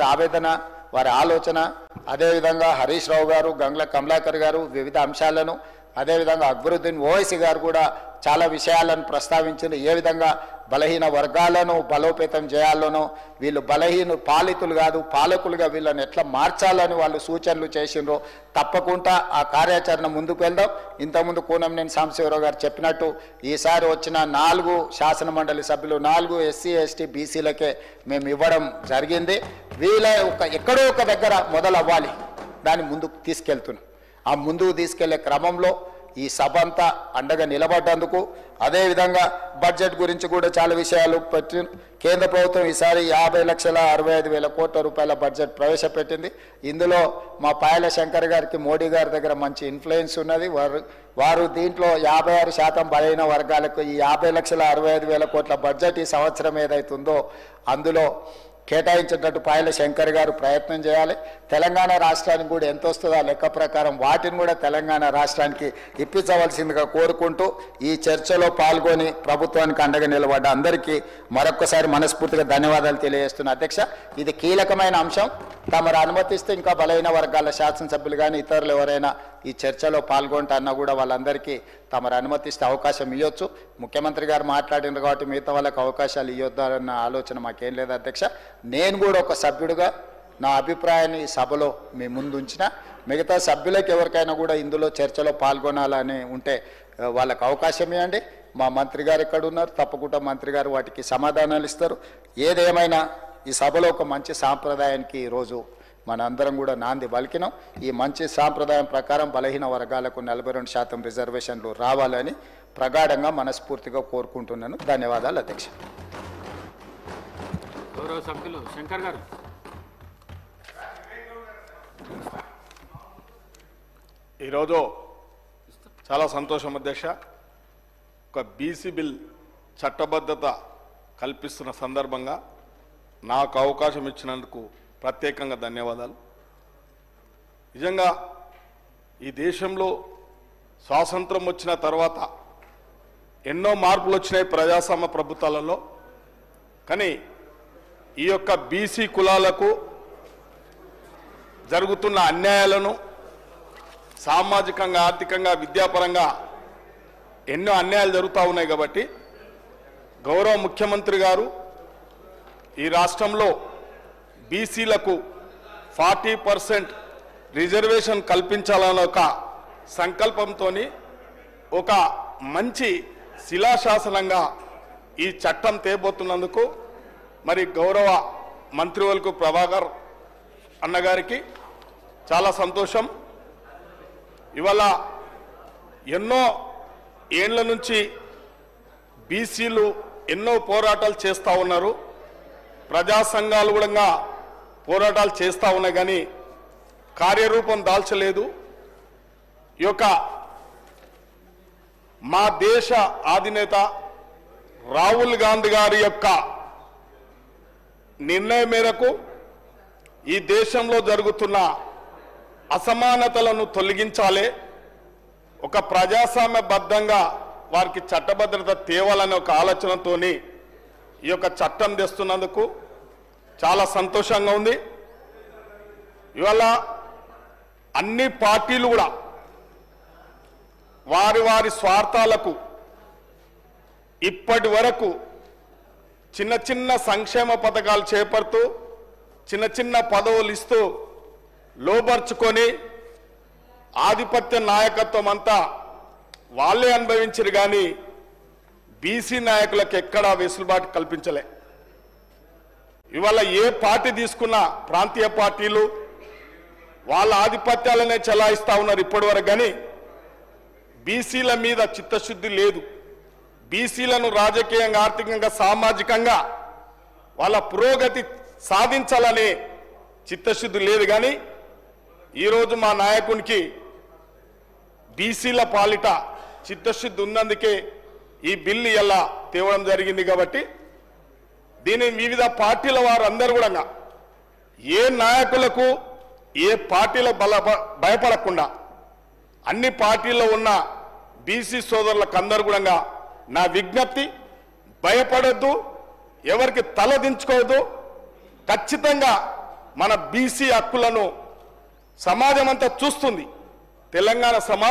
వారి ఆవేదన, వారి ఆలోచన, అదేవిధంగా హరీష్ రావు గారు, గంగ్ల కమలాకర్ గారు వివిధ అంశాలను, అదేవిధంగా అక్బరుద్దీన్ ఓవైసీ గారు కూడా చాలా విషయాలను ప్రస్తావించారు. ఏ విధంగా బలహీన వర్గాలను బలోపేతం చేయాలనో, వీళ్ళు బలహీన పాలితులు కాదు పాలకులుగా వీళ్ళని ఎట్లా మార్చాలని వాళ్ళు సూచనలు చేసిండ్రో తప్పకుండా ఆ కార్యాచరణ ముందుకు వెళ్దాం. ఇంతకుముందు కూనంనేని సాంబశివరావు గారు చెప్పినట్టు ఈసారి వచ్చిన 4 శాసనమండలి సభ్యులు 4 ఎస్సీ ఎస్టీ బీసీలకే మేము ఇవ్వడం జరిగింది. వీళ్ళ ఎక్కడో ఒక దగ్గర మొదలవ్వాలి, దాన్ని ముందుకు తీసుకెళ్తున్నాం. ఆ ముందుకు తీసుకెళ్లే క్రమంలో ఈ సభ అంతా అండగా నిలబడ్డందుకు, అదేవిధంగా బడ్జెట్ గురించి కూడా చాలా విషయాలు పెట్టి కేంద్ర ప్రభుత్వం ఈసారి 50,65,000 కోట్ల రూపాయల బడ్జెట్ ప్రవేశపెట్టింది. ఇందులో మా పాయల శంకర్ గారికి మోడీ గారి దగ్గర మంచి ఇన్ఫ్లుయెన్స్ ఉన్నది. వారు దీంట్లో 56% బలహీన వర్గాలకు ఈ 50,65,000 కోట్ల బడ్జెట్ ఈ సంవత్సరం ఏదైతుందో అందులో కేటాయించేటట్టు పాయల శంకర్ గారు ప్రయత్నం చేయాలి. తెలంగాణ రాష్ట్రానికి కూడా ఎంత వస్తుందో ఆ లెక్క ప్రకారం వాటిని కూడా తెలంగాణ రాష్ట్రానికి ఇప్పించవలసిందిగా కోరుకుంటూ ఈ చర్చలో పాల్గొని ప్రభుత్వానికి అండగా నిలబడ్డ అందరికీ మరొక్కసారి మనస్ఫూర్తిగా ధన్యవాదాలు తెలియజేస్తున్నా. అధ్యక్ష, ఇది కీలకమైన అంశం. తమరు అనుమతిస్తే ఇంకా బలహీన వర్గాల శాసనసభ్యులు కానీ ఇతరులు ఎవరైనా ఈ చర్చలో పాల్గొంటన్నా కూడా వాళ్ళందరికీ తమరు అనుమతిస్తే అవకాశం ఇవ్వచ్చు. ముఖ్యమంత్రి గారు మాట్లాడినారు కాబట్టి మిగతా వాళ్ళకి అవకాశాలు ఇవ్వద్దన్న ఆలోచన మాకేం లేదు అధ్యక్ష. నేను కూడా ఒక సభ్యుడిగా నా అభిప్రాయాన్ని ఈ సభలో మీ ముందు ఉంచిన, మిగతా సభ్యులకు ఎవరికైనా కూడా ఇందులో చర్చలో పాల్గొనాలని ఉంటే వాళ్ళకి అవకాశం ఇవ్వండి. మా మంత్రి గారు ఎక్కడ ఉన్నారు, తప్పకుండా మంత్రి గారు వాటికి సమాధానాలు ఇస్తారు. ఏదేమైనా ఈ సభలో ఒక మంచి సాంప్రదాయానికి ఈరోజు మనందరం కూడా నాంది పలికినాం. ఈ మంచి సాంప్రదాయం ప్రకారం బలహీన వర్గాలకు 42% రిజర్వేషన్లు రావాలని ప్రగాఢంగా మనస్ఫూర్తిగా కోరుకుంటున్నాను. ధన్యవాదాలు అధ్యక్ష. గౌరవ సభ్యులు శంకర్ గారు. ఈరోజు చాలా సంతోషం అధ్యక్ష. ఒక బీసీ బిల్ చట్టబద్ధత కల్పిస్తున్న సందర్భంగా నాకు అవకాశం ఇచ్చినందుకు ప్రత్యేకంగా ధన్యవాదాలు. నిజంగా ఈ దేశంలో స్వాతంత్రం వచ్చిన తర్వాత ఎన్నో మార్పులు వచ్చినాయి ప్రజాస్వామ్య ప్రభుత్వాలలో. కానీ ఈ యొక్క బీసీ కులాలకు జరుగుతున్న అన్యాయాలను సామాజికంగా, ఆర్థికంగా, విద్యాపరంగా ఎన్నో అన్యాయాలు జరుగుతూ ఉన్నాయి. కాబట్టి గౌరవ ముఖ్యమంత్రి గారు ఈ రాష్ట్రంలో బీసీలకు 40% రిజర్వేషన్ కల్పించాలన్న ఒక సంకల్పంతో ఒక మంచి శిలాశాసనంగా ఈ చట్టం తేబోతున్నందుకు మరి గౌరవ మంత్రివర్యులు ప్రభాకర్ అన్నగారికి చాలా సంతోషం. ఇవాళ ఎన్నో ఏళ్ల నుంచి బీసీలు ఎన్నో పోరాటాలు చేస్తూ ఉన్నారు. ప్రజా సంఘాలు కూడా పోరాటాలు చేస్తూ ఉన్నాయి, కానీ కార్యరూపం దాల్చలేదు. ఈ యొక్క మా దేశ అధినేత రాహుల్ గాంధీ గారి యొక్క నిర్ణయం మేరకు ఈ దేశంలో జరుగుతున్న అసమానతలను తొలగించాలి, ఒక ప్రజాస్వామ్యబద్ధంగా వారికి చట్టభద్రత తేవాలనే ఒక ఆలోచనతోని ఈ యొక్క చట్టం తెస్తున్నందుకు చాలా సంతోషంగా ఉంది. ఇవాళ అన్ని పార్టీలు కూడా వారి వారి స్వార్థాలకు ఇప్పటి వరకు చిన్న చిన్న సంక్షేమ పథకాలు చేపడుతూ చిన్న చిన్న పదవులు ఇస్తూ లోబర్చుకొని ఆధిపత్య నాయకత్వం అంతా వాళ్ళే అనుభవించారు, కానీ బీసీ నాయకులకు ఎక్కడా వెసులుబాటు కల్పించలే. ఇవాళ ఏ పార్టీ తీసుకున్నా ప్రాంతీయ పార్టీలు వాళ్ళ ఆధిపత్యాలనే చెలాయిస్తూ ఉన్నారు ఇప్పటి వరకు, కానీ బీసీల మీద చిత్తశుద్ధి లేదు. బీసీలను రాజకీయంగా, ఆర్థికంగా, సామాజికంగా వాళ్ళ పురోగతి సాధించాలనే చిత్తశుద్ధి లేదు. కానీ ఈరోజు మా నాయకునికి బీసీల పాలిట చిత్తశుద్ధి ఉన్నందుకే ఈ బిల్లు ఎలా తేవడం జరిగింది. కాబట్టి దీని వివిధ పార్టీల వారు అందరూ కూడా ఏ నాయకులకు ఏ పార్టీల భయపడకుండా అన్ని పార్టీల్లో ఉన్న బీసీ సోదరులకు అందరూ కూడా నా విజ్ఞప్తి, భయపడొద్దు, ఎవరికి తల దించుకోవద్దు. ఖచ్చితంగా మన బీసీ హక్కులను సమాజం అంతా చూస్తుంది. తెలంగాణ సమాజం